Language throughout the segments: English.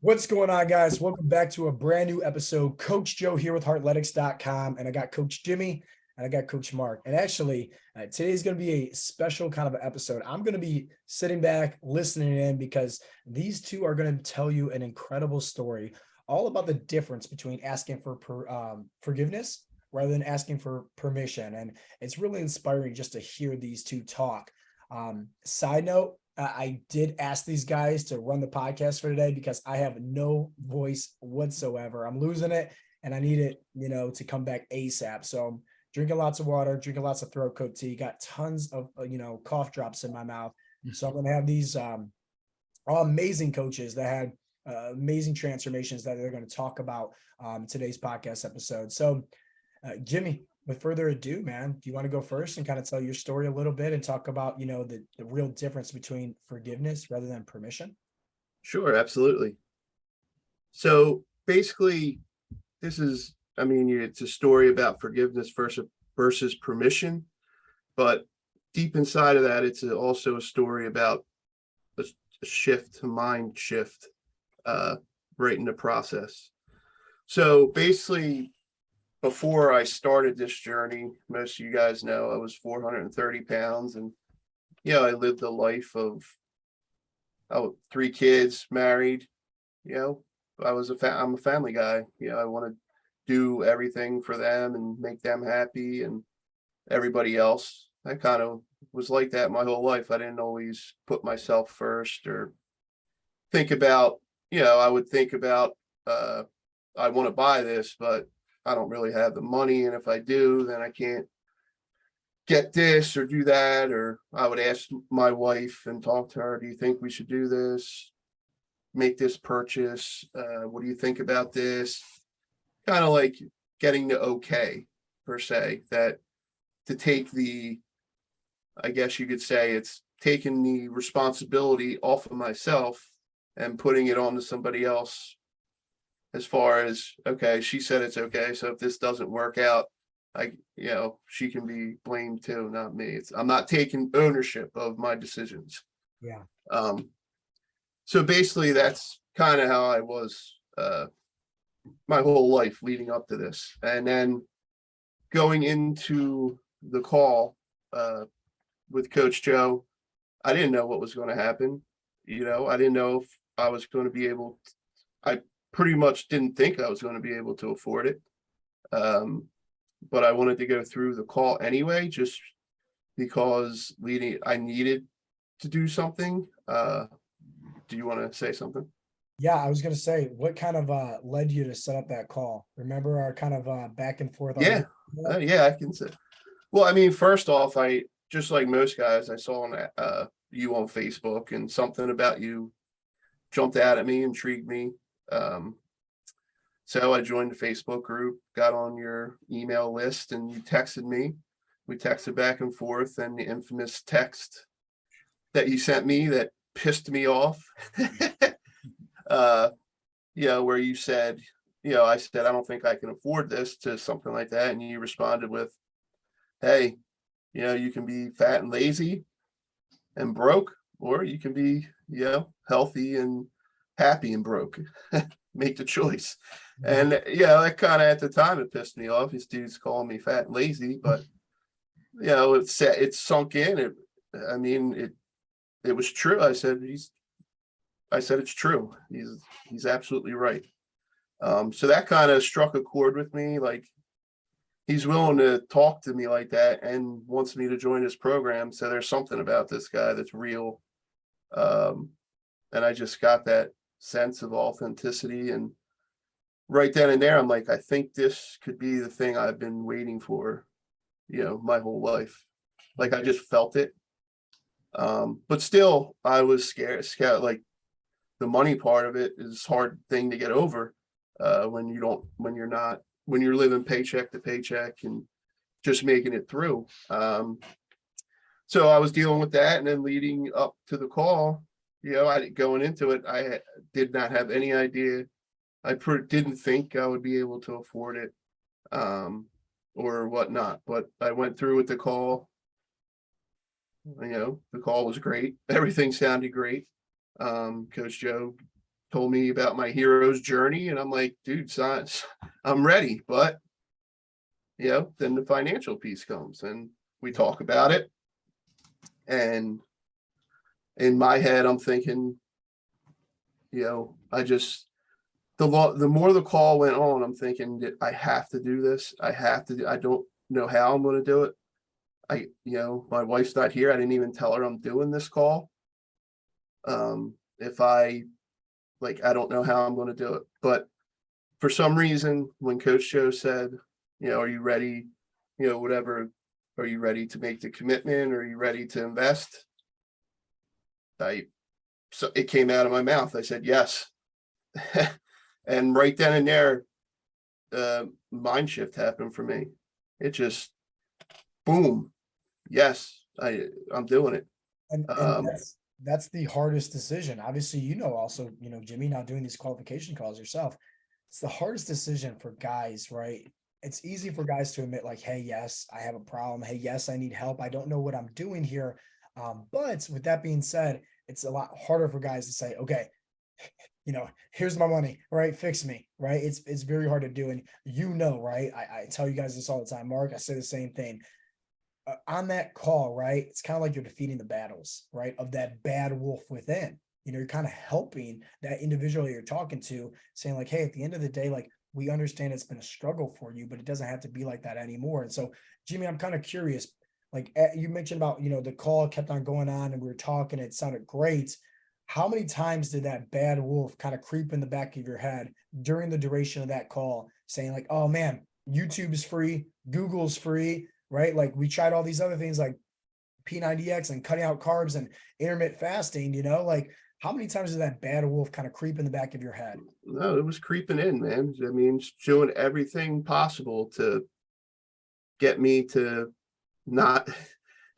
What's going on, guys? Welcome back to a brand new episode. Coach Joe here with Heartletics.com, and I got Coach Jimmy and I got Coach Mark. And actually, today's going to be a special kind of episode. I'm going to be sitting back, listening in, because these two are going to tell you an incredible story all about the difference between asking for forgiveness rather than asking for permission. And it's really inspiring just to hear these two talk. Side note, I did ask these guys to run the podcast for today because I have no voice whatsoever. I'm losing it and I need it, to come back ASAP. So I'm drinking lots of water, drinking lots of throat coat tea, got tons of, cough drops in my mouth. So I'm going to have these all amazing coaches that had amazing transformations that they're going to talk about today's podcast episode. So Jimmy, with further ado, man, do you want to go first and kind of tell your story a little bit and talk about, the real difference between forgiveness rather than permission? Sure, absolutely. So basically, it's a story about forgiveness versus permission, but deep inside of that, it's also a story about a mind shift, right in the process. So basically, before I started this journey, most of you guys know I was 430 pounds, and I lived a life of 3 kids, married. I'm a family guy. I want to do everything for them and make them happy and everybody else. I kind of was like that my whole life. I didn't always put myself first or think about, I would think about, I want to buy this, but I don't really have the money. And if I do, then I can't get this or do that. Or I would ask my wife and talk to her, do you think we should do this? Make this purchase? What do you think about this? Kind of like getting the okay, per se, that to take I guess you could say it's taking the responsibility off of myself and putting it onto somebody else. As far as, okay, she said it's okay, so if this doesn't work out, she can be blamed too, not me. I'm not taking ownership of my decisions. Yeah. So basically that's kind of how I was my whole life leading up to this. And then going into the call with Coach Joe, I didn't know what was going to happen. I didn't know if I was going to be able to, I pretty much didn't think I was going to be able to afford it. But I wanted to go through the call anyway, just because I needed to do something. Do you want to say something? Yeah, I was going to say, what kind of led you to set up that call? Remember our kind of back and forth? Yeah. Yeah, I can say. Well, first off, I just like most guys, I saw you on Facebook, and something about you jumped out at me, intrigued me. So I joined the Facebook group, got on your email list, and you texted me. We texted back and forth, and the infamous text that you sent me that pissed me off, where you said, I said, I don't think I can afford this, to something like that. And you responded with, hey, you can be fat and lazy and broke, or you can be, healthy and happy and broke. Make the choice. And that kind of, at the time, it pissed me off. These dudes calling me fat and lazy, but it sunk in. It was true. I said it's true. He's absolutely right. So that kind of struck a chord with me. Like, he's willing to talk to me like that and wants me to join his program. So there's something about this guy that's real. And I just got that sense of authenticity, and right then and there, I'm like, I think this could be the thing I've been waiting for, my whole life. Like, I just felt it. But still, I was scared. Like, the money part of it is a hard thing to get over when you're living paycheck to paycheck and just making it through. So I was dealing with that, and then leading up to the call, going into it, I did not have any idea. I didn't think I would be able to afford it, or whatnot. But I went through with the call. The call was great. Everything sounded great. Coach Joe told me about my hero's journey, and I'm like, dude, son, I'm ready. But then the financial piece comes, and we talk about it. And in my head, I'm thinking, I just the more the call went on, I'm thinking that I have to do this. I don't know how I'm going to do it. My wife's not here. I didn't even tell her I'm doing this call. If I I don't know how I'm going to do it, but for some reason, when Coach Joe said, are you ready? Whatever, are you ready to make the commitment? Are you ready to invest? So it came out of my mouth. I said, yes. And right then and there, mind shift happened for me. It just, boom. Yes, I'm doing it. And that's the hardest decision. Obviously, also, Jimmy, not doing these qualification calls yourself. It's the hardest decision for guys, right? It's easy for guys to admit, like, hey, yes, I have a problem. Hey, yes, I need help. I don't know what I'm doing here. But with that being said, it's a lot harder for guys to say, okay, here's my money, right? Fix me, right? It's very hard to do. And right? I tell you guys this all the time, Mark. I say the same thing. On that call, right? It's kind of like you're defeating the battles, right? Of that bad wolf within. You're kind of helping that individual you're talking to, saying, like, hey, at the end of the day, like, we understand it's been a struggle for you, but it doesn't have to be like that anymore. And so, Jimmy, I'm kind of curious. Like you mentioned about, the call kept on going on and we were talking, it sounded great. How many times did that bad wolf kind of creep in the back of your head during the duration of that call, saying, like, oh man, YouTube is free, Google's free, right? Like we tried all these other things like P90X and cutting out carbs and intermittent fasting, like how many times did that bad wolf kind of creep in the back of your head? No, it was creeping in, man. I mean, doing everything possible to get me to not,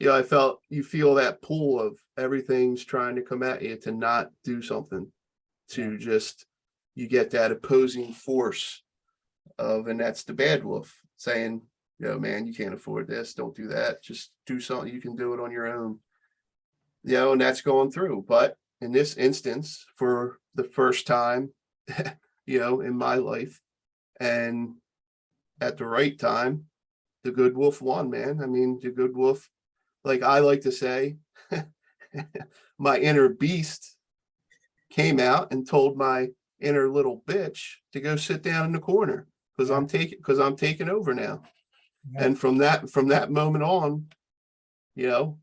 I felt you feel that pull of everything's trying to come at you to not do something, to just, you get that opposing force and that's the bad wolf saying, man, you can't afford this. Don't do that. Just do something. You can do it on your own. And that's going through. But in this instance, for the first time, in my life, and at the right time, the good wolf won, man. I mean, the good wolf, like I like to say, my inner beast came out and told my inner little bitch to go sit down in the corner because I'm taking over now. Yeah. And from that moment on, the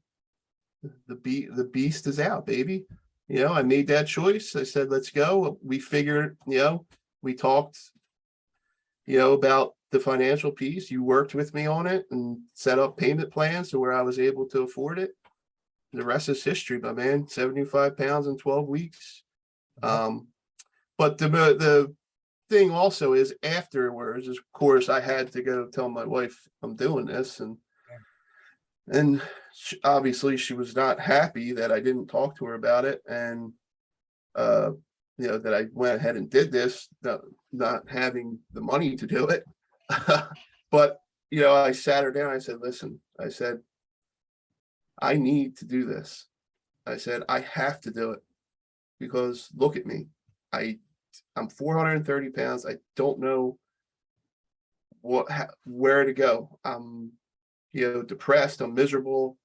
beast is out, baby. I made that choice. I said, let's go. We figured, we talked, about the financial piece. You worked with me on it and set up payment plans to where I was able to afford it. The rest is history, my man. 75 pounds in 12 weeks. But the thing also is afterwards, of course, I had to go tell my wife I'm doing this, and obviously she was not happy that I didn't talk to her about it, and that I went ahead and did this, not having the money to do it. But I sat her down. I said, listen, I said, I need to do this. I said, I have to do it because look at me. I'm 430 pounds. I don't know where to go. I'm, depressed. I'm miserable.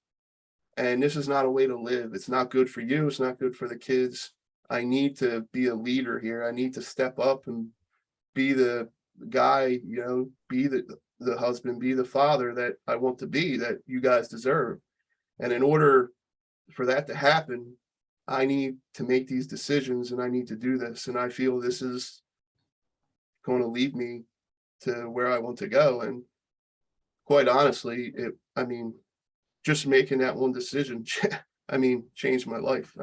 And this is not a way to live. It's not good for you. It's not good for the kids. I need to be a leader here. I need to step up and be the guy, be the husband, be the father that I want to be, that you guys deserve. And in order for that to happen, I need to make these decisions and I need to do this. And I feel this is going to lead me to where I want to go. And quite honestly, just making that one decision, changed my life.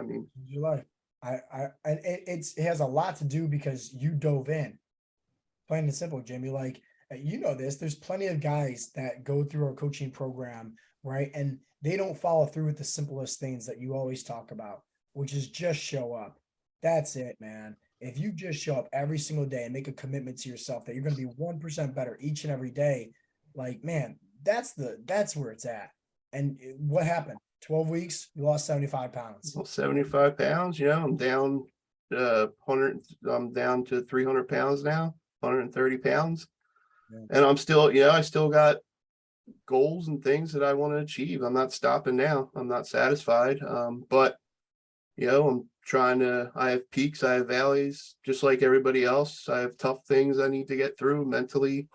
Your life. And it has a lot to do because you dove in. Plain and simple, Jimmy. Like this. There's plenty of guys that go through our coaching program, right? And they don't follow through with the simplest things that you always talk about, which is just show up. That's it, man. If you just show up every single day and make a commitment to yourself that you're going to be 1% better each and every day, like, man, that's where it's at. And what happened? 12 weeks, you lost 75 pounds. Well, 75 pounds, I'm down I'm down to 300 pounds now, 130 pounds. Yeah. And I'm still, I still got goals and things that I want to achieve. I'm not stopping now. I'm not satisfied. But I'm I have peaks, I have valleys, just like everybody else. I have tough things I need to get through mentally.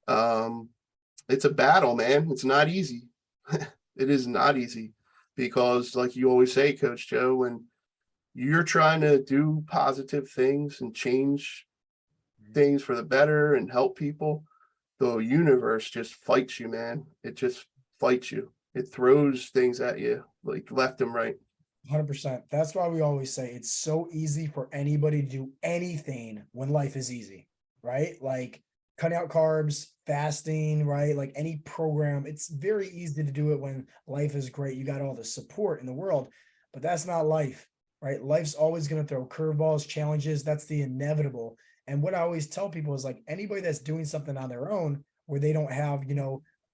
It's a battle, man. It's not easy. It is not easy because, like you always say, Coach Joe, when you're trying to do positive things and change things for the better and help people, the universe just fights you, man. It just fights you. It throws things at you like left and right. 100%. That's why we always say it's so easy for anybody to do anything when life is easy, right? Like cutting out carbs, fasting, right? Like any program, it's very easy to do it when life is great. You got all the support in the world, but that's not life, right? Life's always going to throw curveballs, challenges. That's the inevitable. And what I always tell people is like anybody that's doing something on their own where they don't have,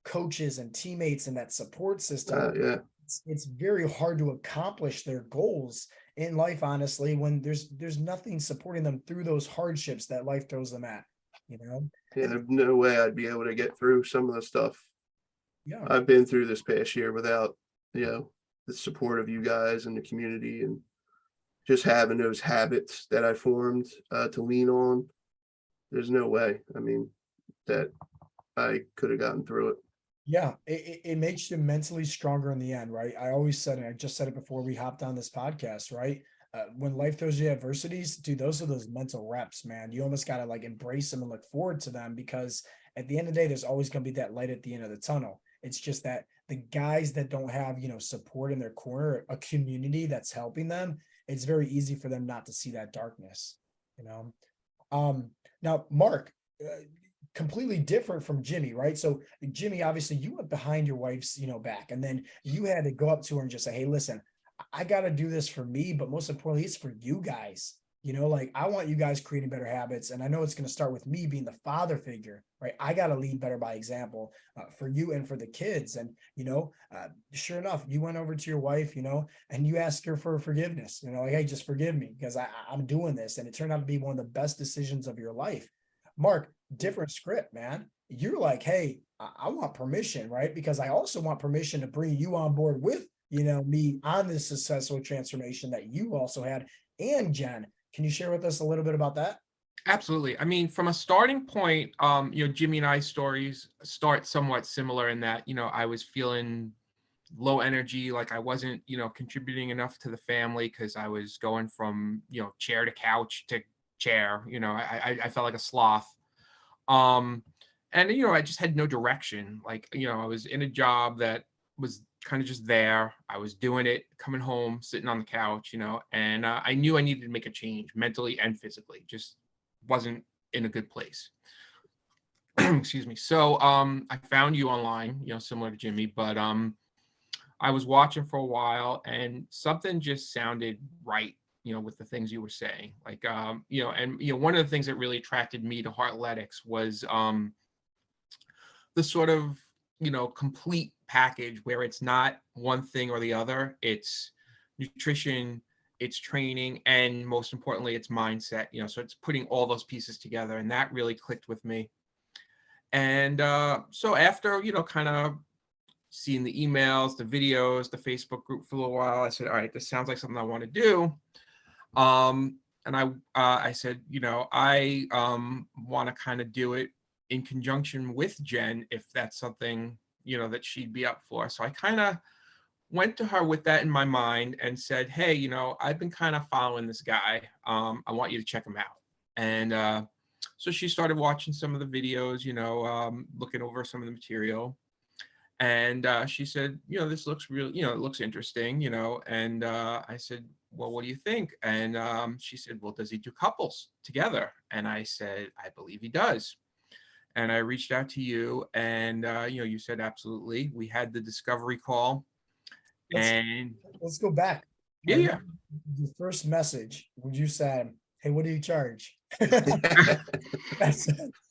coaches and teammates and that support system, Yeah. it's very hard to accomplish their goals in life, honestly, when there's nothing supporting them through those hardships that life throws them at, Yeah, there's no way I'd be able to get through some of the stuff Yeah. I've been through this past year without, the support of you guys and the community and just having those habits that I formed to lean on. There's no way. I mean, that I could have gotten through it. Yeah, it makes you mentally stronger in the end, right? I always said, and I just said it before we hopped on this podcast, right? When life throws you adversities, dude, those are those mental reps, man. You almost got to like embrace them and look forward to them because at the end of the day, there's always going to be that light at the end of the tunnel. It's just that the guys that don't have, support in their corner, a community that's helping them, it's very easy for them not to see that darkness, you know? Now, Mark, completely different from Jimmy, right? So Jimmy, obviously you went behind your wife's, back, and then you had to go up to her and just say, hey, listen, I got to do this for me, but most importantly, it's for you guys. Like I want you guys creating better habits. And I know it's going to start with me being the father figure, right? I got to lead better by example for you and for the kids. And, sure enough, you went over to your wife, and you asked her for forgiveness, like, hey, just forgive me because I'm doing this. And it turned out to be one of the best decisions of your life. Mark, different script, man. You're like, hey, I want permission, right? Because I also want permission to bring you on board with, me on this successful transformation that you also had. And Jen, can you share with us a little bit about that? Absolutely. I mean, from a starting point, Jimmy and I's stories start somewhat similar in that, I was feeling low energy, like I wasn't, contributing enough to the family because I was going from, chair to couch to chair. I felt like a sloth. And I just had no direction. Like, I was in a job that was kind of just there. I was doing it, coming home, sitting on the couch, and I knew I needed to make a change mentally and physically. Just wasn't in a good place. Excuse me. So I found you online, similar to Jimmy, but I was watching for a while and something just sounded right, with the things you were saying. Like one of the things that really attracted me to Heartletics was the sort of, complete package where it's not one thing or the other. It's nutrition, it's training, and most importantly, it's mindset, so it's putting all those pieces together, and that really clicked with me. And so after, kind of seeing the emails, the videos, the Facebook group for a little while, I said, all right, this sounds like something I want to do. And I said, I want to kind of do it in conjunction with Jen, if that's something, that she'd be up for. So I kind of went to her with that in my mind and said, hey, I've been kind of following this guy. I want you to check him out. And so she started watching some of the videos, looking over some of the material. And she said, this looks real, it looks interesting, and I said, well, what do you think? And she said, well, does he do couples together? And I said, I believe he does. And I reached out to you, and you said absolutely. We had the discovery call. Let's go back. Yeah. The first message, would you say, hey, what do you charge?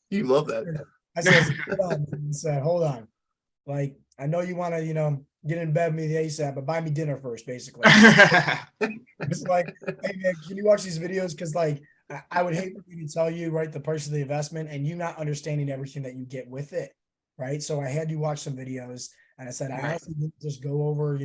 You love that. I said, hold on. Like, I know you want to, get in bed with me the ASAP, but buy me dinner first, basically. It's like, hey man, can you watch these videos? Because like I would hate for me to tell you, right, the price of the investment and you not understanding everything that you get with it, right? So I had you watch some videos, and I said I Right. honestly didn't just go over,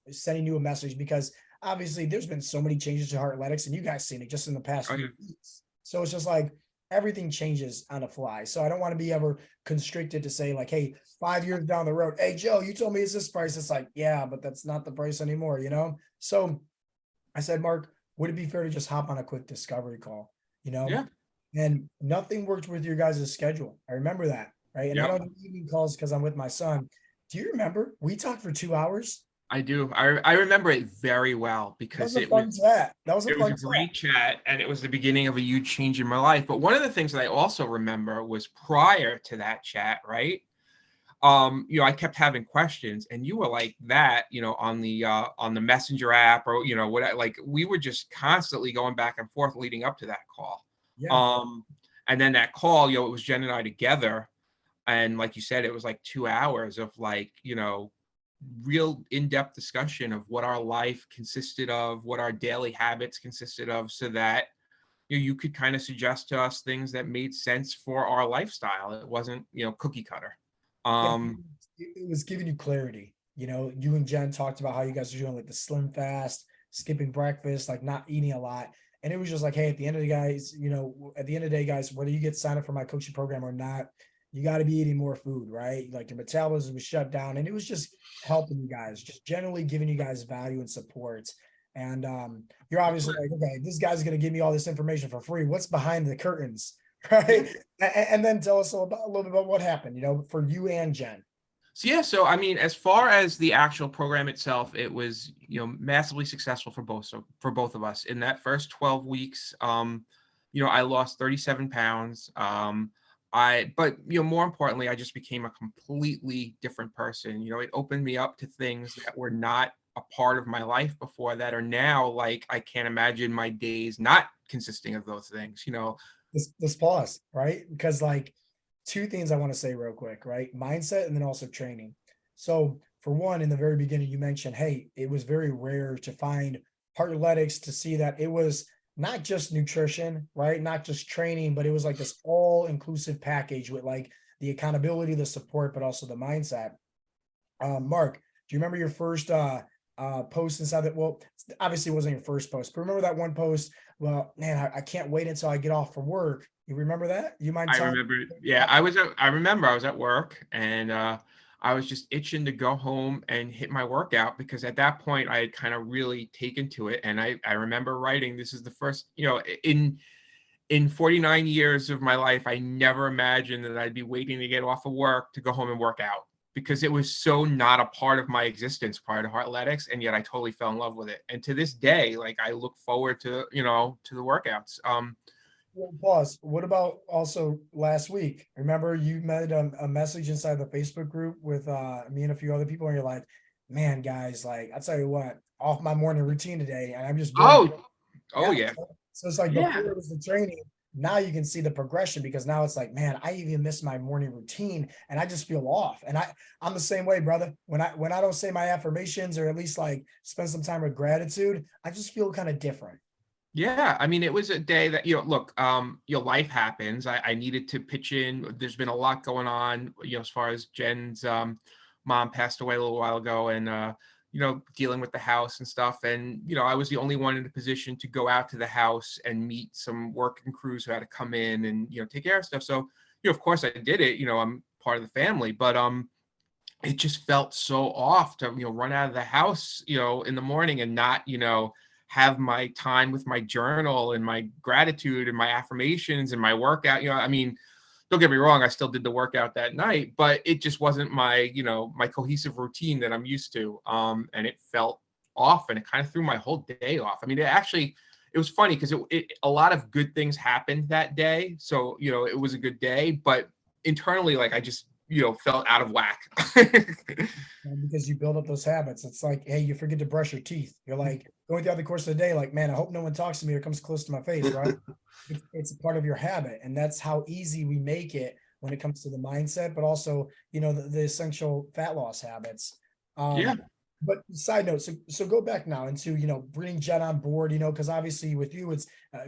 sending you a message because obviously there's been so many changes to Heartletics, and you guys seen it just in the past Oh, few yeah. weeks. So it's just like everything changes on the fly. So I don't want to be ever constricted to say like, hey, 5 years down the road, hey Joe, you told me it's this price. It's like, yeah, but that's not the price anymore. So I said, Mark, would it be fair to just hop on a quick discovery call? You know, Yeah. and nothing worked with your guys' schedule. I remember that, right? And I Yep. don't do evening calls because I'm with my son. Do you remember we talked for 2 hours? I do. I remember it very well That was because a fun chat. That was a it was fun a chat. great chat, and it was the beginning of a huge change in my life. But one of the things that I also remember was prior to that chat, right? I kept having questions, and you were like that, on the messenger app, or like we were just constantly going back and forth leading up to that call. Yeah. And then that call, it was Jen and I together, and like you said, it was like 2 hours of like, real in-depth discussion of what our life consisted of, what our daily habits consisted of, so that you could kind of suggest to us things that made sense for our lifestyle. It wasn't, cookie cutter. Yeah, Um, it was giving you clarity. You and Jen talked about how you guys are doing like the slim fast, skipping breakfast, like not eating a lot. And it was just like, hey, at the end of the day, guys, whether you get signed up for my coaching program or not, you got to be eating more food, right? Like your metabolism was shut down. And it was just helping you guys, just generally giving you guys value and support. And you're obviously like, okay, this guy's gonna give me all this information for free. What's behind the curtains? Right. And then tell us a little bit about what happened, for you and Jen. so yeah, so I mean, as far as the actual program itself, it was, massively successful for both of us. In that first 12 weeks, I lost 37 pounds. But more importantly, I just became a completely different person. It opened me up to things that were not a part of my life before, that are now like I can't imagine my days not consisting of those things. Let's pause, right? Because like two things I want to say real quick, right? Mindset and then also training. So for one, in the very beginning, you mentioned, hey, it was very rare to find Heartletics, to see that it was not just nutrition, right? Not just training, but it was like this all-inclusive package with like the accountability, the support, but also the mindset. Mark, do you remember your first post inside that? Well, obviously it wasn't your first post, but remember that one post? Well, man, I can't wait until I get off from work. You remember that? You mind I telling remember, me? yeah, I remember I was at work, and I was just itching to go home and hit my workout, because at that point I had kind of really taken to it. And I remember writing, this is the first, in 49 years of my life, I never imagined that I'd be waiting to get off of work to go home and work out, because it was so not a part of my existence prior to Heartletics, and yet I totally fell in love with it. And to this day, like I look forward to, to the workouts. Well, pause. What about also last week? Remember you made a message inside the Facebook group with me and a few other people, and you're like, man, guys, like I tell you what, off my morning routine today, and I'm just burning. Oh Yeah. yeah. So it's like Yeah. before it was the training. Now you can see the progression, because now it's like, man, I even miss my morning routine and I just feel off. And I'm the same way, brother. When I don't say my affirmations, or at least like spend some time with gratitude, I just feel kind of different. Yeah, I mean, it was a day that, look, your life happens. I needed to pitch in. There's been a lot going on, as far as Jen's mom passed away a little while ago, and dealing with the house and stuff. And, I was the only one in a position to go out to the house and meet some working crews who had to come in and, take care of stuff. So, of course I did it. I'm part of the family, but it just felt so off to, run out of the house, in the morning and not, have my time with my journal and my gratitude and my affirmations and my workout. I mean, don't get me wrong, I still did the workout that night, but it just wasn't my, my cohesive routine that I'm used to. And it felt off, and it kind of threw my whole day off. I mean, it was funny because a lot of good things happened that day. So, it was a good day, but internally, like I just, felt out of whack. Because you build up those habits. It's like, hey, you forget to brush your teeth. You're like going throughout the course of the day, like, man, I hope no one talks to me or comes close to my face, right? It's a part of your habit. And that's how easy we make it when it comes to the mindset, but also, the essential fat loss habits. Yeah. But side note, so go back now into, bringing Jen on board, because obviously with you, it's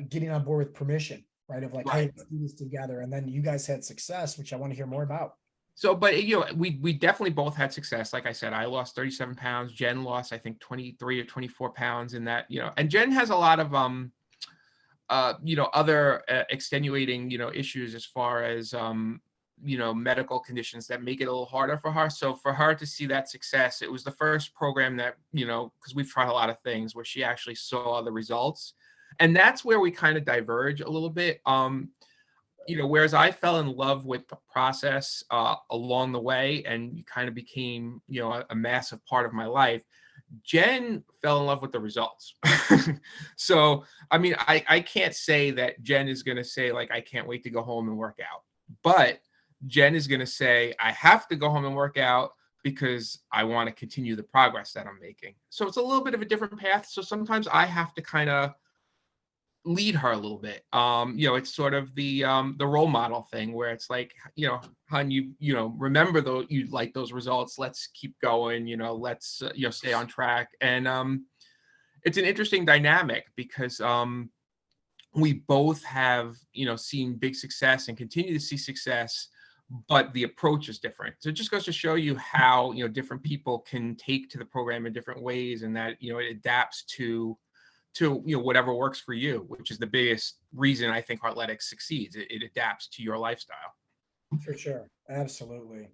getting on board with permission, right? Of like, hey, Right. let's do this together. And then you guys had success, which I want to hear more about. So, but we definitely both had success. Like I said, I lost 37 pounds. Jen lost, I think, 23 or 24 pounds in that, and Jen has a lot of other extenuating, issues as far as medical conditions that make it a little harder for her. So for her to see that success, it was the first program that, because we've tried a lot of things where she actually saw the results. And that's where we kind of diverge a little bit. Whereas I fell in love with the process along the way and kind of became, a massive part of my life. Jen fell in love with the results. So, I mean, I can't say that Jen is going to say, like, I can't wait to go home and work out. But Jen is going to say, I have to go home and work out because I want to continue the progress that I'm making. So it's a little bit of a different path. So sometimes I have to kind of lead her a little bit. It's sort of the role model thing where it's like, hon, remember though, you like those results, let's keep going, let's stay on track. And it's an interesting dynamic because we both have seen big success and continue to see success, but the approach is different. So it just goes to show you how different people can take to the program in different ways, and that it adapts to whatever works for you, which is the biggest reason I think Heartletics succeeds. It adapts to your lifestyle. For sure. Absolutely.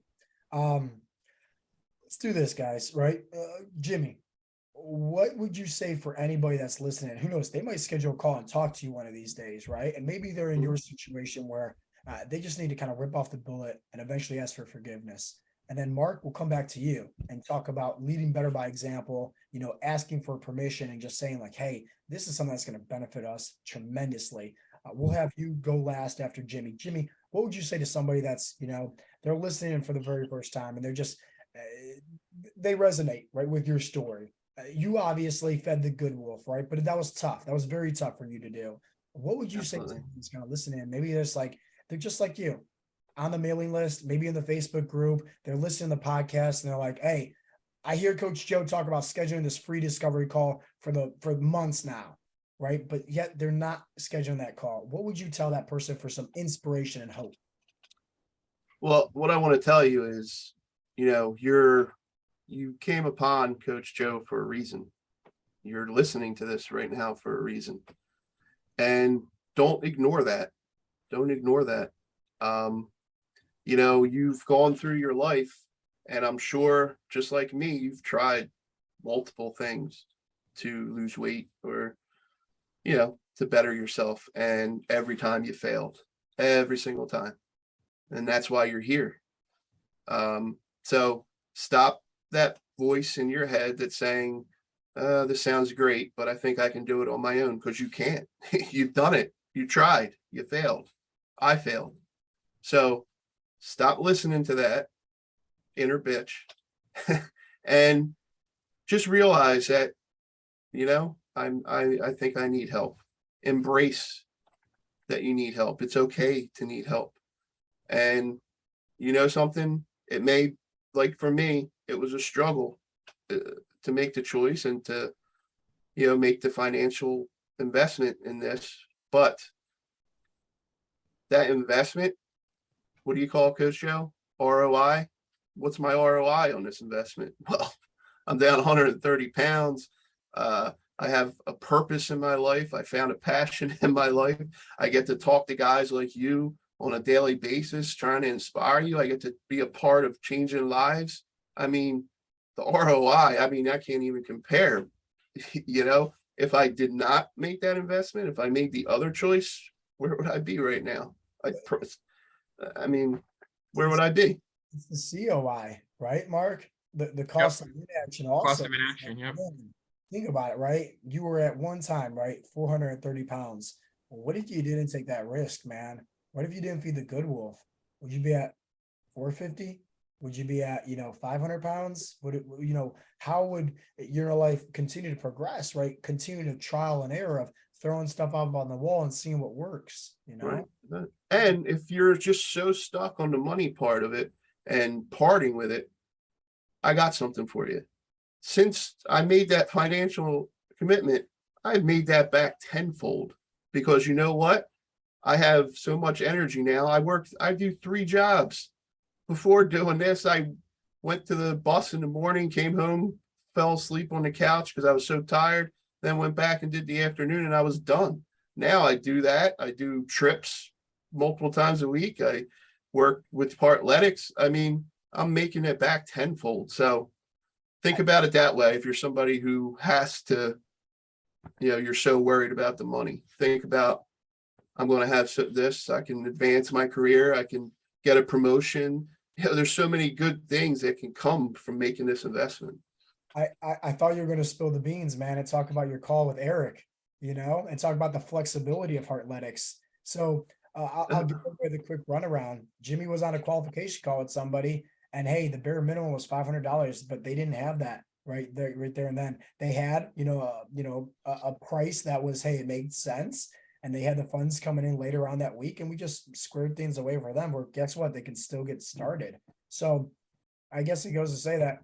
Let's do this, guys, right? Jimmy, what would you say for anybody that's listening? Who knows? They might schedule a call and talk to you one of these days, right? And maybe they're in your situation where they just need to kind of rip off the bullet and eventually ask for forgiveness. And then Mark will come back to you and talk about leading better by example, asking for permission and just saying like, hey, this is something that's going to benefit us tremendously. We'll have you go last after Jimmy. Jimmy, what would you say to somebody that's, they're listening for the very first time and they're just, they resonate, right, with your story? You obviously fed the good wolf, right? But that was tough. That was very tough for you to do. What would you say to someone who's kind of listening? Maybe they're just like you, on the mailing list, maybe in the Facebook group, they're listening to the podcast and they're like, hey, I hear Coach Joe talk about scheduling this free discovery call for months now, right? But yet they're not scheduling that call. What would you tell that person for some inspiration and hope? Well, what I want to tell you is, you came upon Coach Joe for a reason. You're listening to this right now for a reason. And don't ignore that. Don't ignore that. You've gone through your life, and I'm sure, just like me, you've tried multiple things to lose weight or, to better yourself. And every time you failed, every single time. And that's why you're here. So stop that voice in your head that's saying, this sounds great, but I think I can do it on my own, because you can't. You've done it. You tried. You failed. I failed. So stop listening to that inner bitch and just realize that, I think I need help. Embrace that you need help. It's okay to need help. And something, it may, like for me, it was a struggle to make the choice and to, make the financial investment in this. But that investment, what do you call it, Coach Joe? ROI? What's my ROI on this investment? Well, I'm down 130 pounds. I have a purpose in my life. I found a passion in my life. I get to talk to guys like you on a daily basis, trying to inspire you. I get to be a part of changing lives. I mean, the ROI, I can't even compare. If I did not make that investment, if I made the other choice, where would I be right now? Where would I be? It's the COI, right, Mark? The cost of inaction also. Cost of inaction, yep. Think about it, right? You were at one time, right, 430 pounds. Well, what if you didn't take that risk, man? What if you didn't feed the good wolf? Would you be at 450? Would you be at 500 pounds? How would your life continue to progress, right? Continue to trial and error of throwing stuff up on the wall and seeing what works, Right. And if you're just so stuck on the money part of it and parting with it, I got something for you. Since I made that financial commitment, I've made that back tenfold, because you know what? I have so much energy now. I do 3 jobs. Before doing this, I went to the bus in the morning, came home, fell asleep on the couch because I was so tired, then went back and did the afternoon, and I was done. Now I do that. I do trips multiple times a week. I work with Heartletics. I mean, I'm making it back tenfold. So think about it that way. If you're somebody who has to, you're so worried about the money, think about, I'm going to have this, I can advance my career, I can get a promotion. There's so many good things that can come from making this investment. I thought you were going to spill the beans, man, and talk about your call with Eric, and talk about the flexibility of Heartletics. So I'll give away the quick runaround. Jimmy was on a qualification call with somebody, and hey, the bare minimum was $500, but they didn't have that right there and then. They had, a price that was, hey, it made sense, and they had the funds coming in later on that week, and we just squared things away for them. Where guess what, they can still get started. So I guess it goes to say that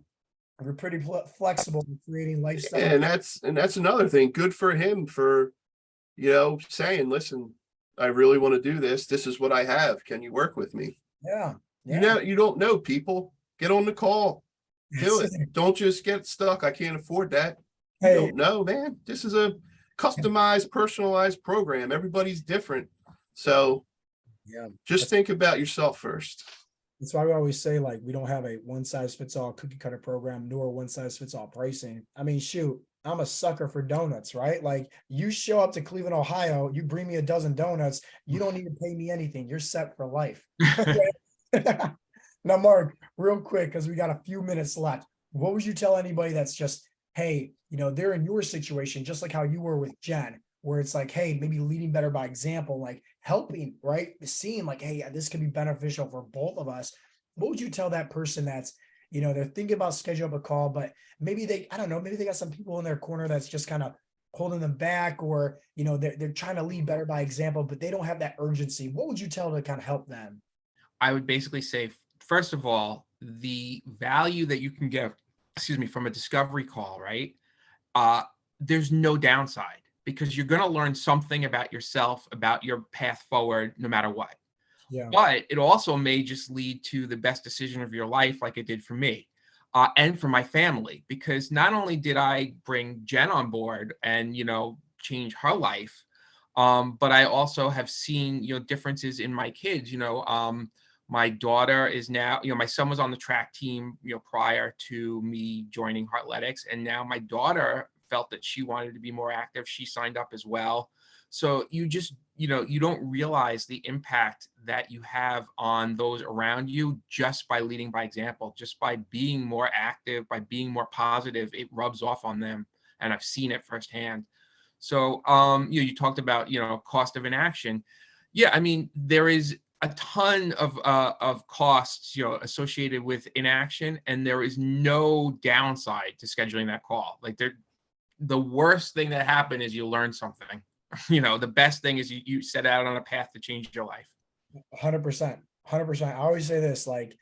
we're pretty flexible in creating lifestyle. And that's another thing. Good for him for, saying, listen, I really want to do this. This is what I have. Can you work with me? Yeah. You don't know people. Get on the call. Do it. Don't just get stuck. I can't afford that. You don't know, man. This is a customized, personalized program. Everybody's different. So just think about yourself first. That's why we always say, like, we don't have a one-size-fits-all cookie cutter program, nor one-size-fits-all pricing. I mean, shoot, I'm a sucker for donuts, right? Like, you show up to Cleveland, Ohio, you bring me a dozen donuts, you don't need to pay me anything. You're set for life. Now, Mark, real quick, because we got a few minutes left. What would you tell anybody that's just, hey, they're in your situation, just like how you were with Jen, where it's like, hey, maybe leading better by example, like helping, right? Seeing like, hey, this could be beneficial for both of us. What would you tell that person that's, they're thinking about scheduling a call, but maybe I don't know, maybe they got some people in their corner that's just kind of holding them back, or, they're trying to lead better by example, but they don't have that urgency. What would you tell to kind of help them? I would basically say, first of all, the value that you can get, from a discovery call, right? There's no downside, because you're going to learn something about yourself, about your path forward, no matter what. Yeah. But it also may just lead to the best decision of your life, like it did for me, and for my family, because not only did I bring Jen on board and, change her life, but I also have seen, differences in my kids. My daughter is now, my son was on the track team, prior to me joining Heartletics. And now my daughter felt that she wanted to be more active. She signed up as well. So you just, you don't realize the impact that you have on those around you just by leading by example, just by being more active, by being more positive. It rubs off on them. And I've seen it firsthand. So, you talked about, cost of inaction. Yeah, I mean, there is a ton of costs, associated with inaction, and there is no downside to scheduling that call. Like, the worst thing that happened is you learn something. The best thing is you set out on a path to change your life. 100%. I always say this, like,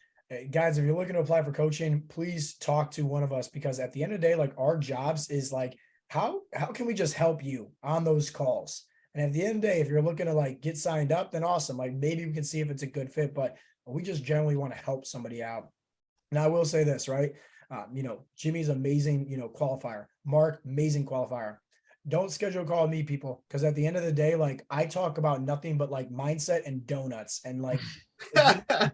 guys, if you're looking to apply for coaching, please talk to one of us, because at the end of the day, like, our jobs is like, how can we just help you on those calls? And at the end of the day, if you're looking to like get signed up, then awesome. Like, maybe we can see if it's a good fit, but we just generally want to help somebody out. Now, I will say this, right? Jimmy's amazing, qualifier. Mark, amazing qualifier. Don't schedule a call with me, people, because at the end of the day, like, I talk about nothing but like mindset and donuts. And like, if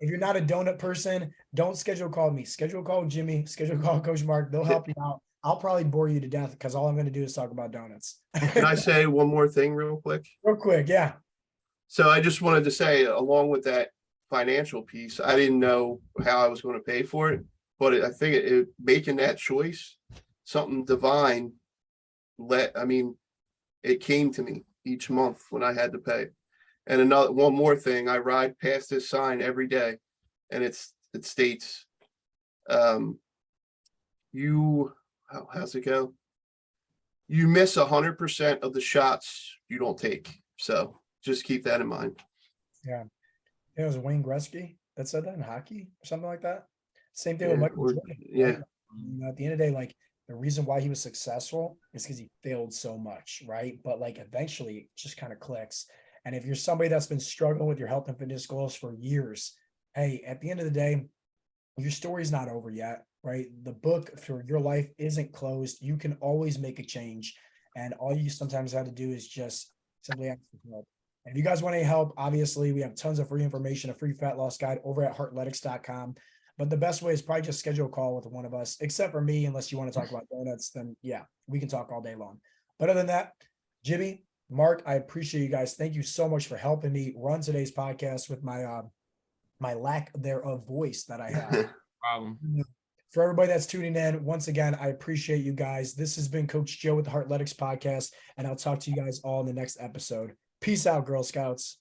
you're not a donut person, don't schedule a call with me. Schedule a call with Jimmy. Schedule a call with Coach Mark. They'll help you out. I'll probably bore you to death, because all I'm going to do is talk about donuts. Can I say one more thing real quick? Real quick, yeah. So I just wanted to say, along with that financial piece, I didn't know how I was going to pay for it, but I think making that choice, something divine, it came to me each month when I had to pay. And one more thing, I ride past this sign every day, and it states, how's it go? You miss 100% of the shots you don't take. So just keep that in mind. Yeah. It was Wayne Gretzky that said that in hockey or something like that. Same thing with Yeah, Michael Jordan. yeah. Right? At the end of the day, like the reason why he was successful is because he failed so much, right? But like eventually it just kind of clicks. And if you're somebody that's been struggling with your health and fitness goals for years, hey, at the end of the day, your story's not over yet, right? The book for your life isn't closed. You can always make a change. And all you sometimes have to do is just simply ask for help. And if you guys want any help, obviously we have tons of free information, a free fat loss guide over at heartletics.com. But the best way is probably just schedule a call with one of us, except for me, unless you want to talk about donuts, then yeah, we can talk all day long. But other than that, Jimmy, Mark, I appreciate you guys. Thank you so much for helping me run today's podcast with my lack thereof voice that I have. Problem. For everybody that's tuning in, once again, I appreciate you guys. This has been Coach Joe with the Heartletics podcast, and I'll talk to you guys all in the next episode. Peace out, Girl Scouts.